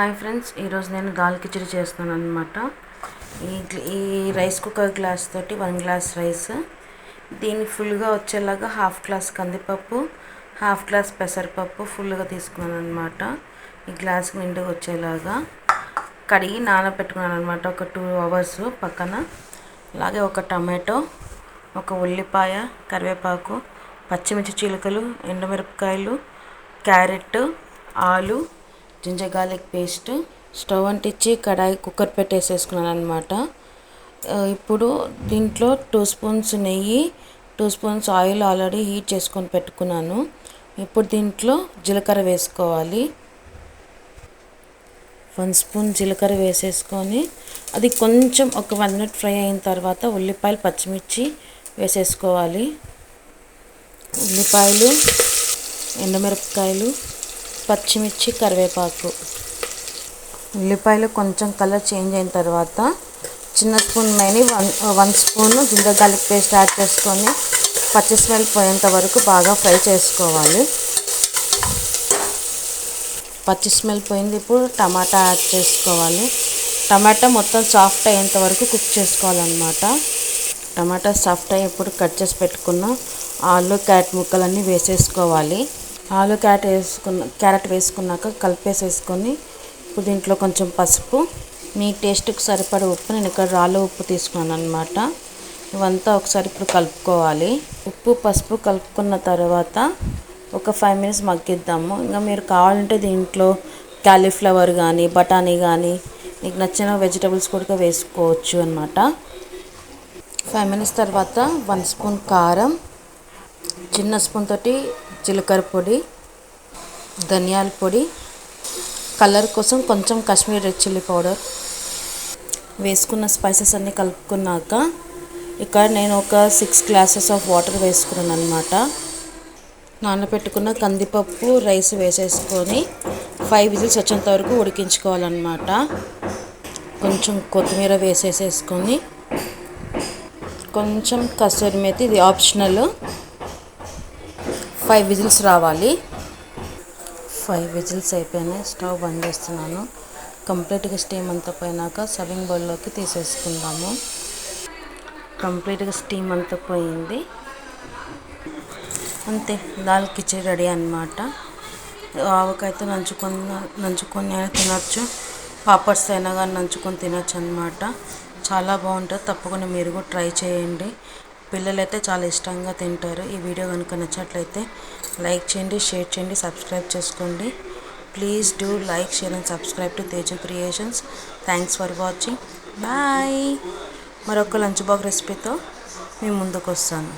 Hi friends, ఈరోజు నేను దాల్ కిచిడి చేస్తున్నాను అనమాట. ఈ రైస్ కుక్కర్ గ్లాస్ తోటి 1 గ్లాస్ రైస్, దీన్ని ఫుల్గా వచ్చేలాగా హాఫ్ గ్లాస్ కందిపప్పు, హాఫ్ గ్లాస్ పెసరపప్పు ఫుల్గా తీసుకున్నాను అనమాట. ఈ గ్లాస్ నిండుగా వచ్చేలాగా కడిగి నానబెట్టుకున్నాను అనమాట. ఒక 2 అవర్స్ పక్కన. అలాగే ఒక టమాటో, ఒక ఉల్లిపాయ, కరివేపాకు, పచ్చిమిర్చి చీలికలు, ఎండుమిరపకాయలు, క్యారెట్, ఆలు, జింజర్ గార్లిక్ పేస్ట్. స్టవ్ అంటించి కడాయి కుక్కర్ పెట్టేసేసుకున్నాను అనమాట. ఇప్పుడు దీంట్లో 2 స్పూన్స్ నెయ్యి, 2 స్పూన్స్ ఆయిల్ ఆల్రెడీ హీట్ చేసుకొని పెట్టుకున్నాను. ఇప్పుడు దీంట్లో జీలకర్ర వేసుకోవాలి. 1 స్పూన్ జీలకర్ర వేసేసుకొని అది కొంచెం ఒక 1 మినిట్ ఫ్రై అయిన తర్వాత ఉల్లిపాయలు, పచ్చిమిర్చి వేసేసుకోవాలి. ఉల్లిపాయలు, ఎండుమిరపకాయలు, పచ్చిమిర్చి, కరివేపాకు. ఉల్లిపాయలు కొంచెం కలర్ చేంజ్ అయిన తర్వాత చిన్న స్పూన్ మైని 1 spoon ginger garlic paste add చేసుకొని పచ్చి స్మెల్ పోయేంత వరకు బాగా ఫ్రై చేసుకోవాలి. పచ్చి స్మెల్ పోయింది. ఇప్పుడు టమాటా యాడ్ చేసుకోవాలి. టమాటా మొత్తం సాఫ్ట్ అయ్యేంత వరకు కుక్ చేసుకోవాలన్నమాట. టమాటా సాఫ్ట్ అయ్యి ఇప్పుడు కట్ చేసి పెట్టుకున్న ఆలు, క్యారెట్ ముక్కలన్నీ వేసేసుకోవాలి. ఆలు, క్యారెట్ వేసుకున్నాక కలిపేసేసుకొని ఇప్పుడు దీంట్లో కొంచెం పసుపు, మీ టేస్ట్కి సరిపడే ఉప్పు, నేను ఇక్కడ రాళ్ళ ఉప్పు తీసుకున్నాను అనమాట. ఇవంతా ఒకసారి ఇప్పుడు కలుపుకోవాలి. ఉప్పు, పసుపు కలుపుకున్న తర్వాత ఒక 5 మినిట్స్ మగ్గిద్దాము. ఇంకా మీరు కావాలంటే దీంట్లో క్యాలీఫ్లవర్ కానీ, బఠానీ కానీ, మీకు నచ్చిన వెజిటబుల్స్ కూడా వేసుకోవచ్చు అనమాట. 5 మినిట్స్ తర్వాత 1 స్పూన్ కారం, చిన్న స్పూన్ తోటి జీలకర్ర పొడి, ధనియాల పొడి, కలర్ కోసం కొంచెం కాశ్మీర్ రెడ్ చిల్లీ పౌడర్ వేసుకున్న స్పైసెస్ అన్నీ కలుపుకున్నాక ఇక్కడ నేను ఒక 6 గ్లాసెస్ ఆఫ్ వాటర్ వేసుకున్నాను అనమాట. నానబెట్టుకున్న కందిపప్పు, రైస్ వేసేసుకొని 5 విజిల్స్ వచ్చేంత వరకు ఉడికించుకోవాలన్నమాట. కొంచెం కొత్తిమీర వేసేసుకొని కొంచెం కసూరి మేతి, ఇది ఆప్షనల్. 5 విజిల్స్ రావాలి. 5 విజిల్స్ అయిపోయినాయి. స్టవ్ బంద్ చేస్తున్నాను. కంప్లీట్గా స్టీమ్ అంతా పోయినాక సర్వింగ్ బౌల్లోకి తీసేసుకుందాము. కంప్లీట్గా స్టీమ్ అంతా పోయింది. అంతే, దాల్ కిచిడి రెడీ అన్నమాట. ఆవకాయతో నంచుకొని అయినా తినచ్చు, పాపడ్స్ అయినా కానీ నంచుకొని తినచ్చు అన్నమాట. చాలా బాగుంటుంది. తప్పకుండా మీరు కూడా ట్రై చేయండి. పిల్లలైతే చాలా ఇష్టంగా తింటారు. ఈ వీడియో కనుక నచ్చినట్లయితే లైక్ చేయండి, షేర్ చేయండి, సబ్స్క్రైబ్ చేసుకోండి. Please do like, share and subscribe to Teju creations. Thanks for watching. Bye. మరొక లంచ్ బాక్స్ రెసిపీతో మీ ముందుకు వస్తాను.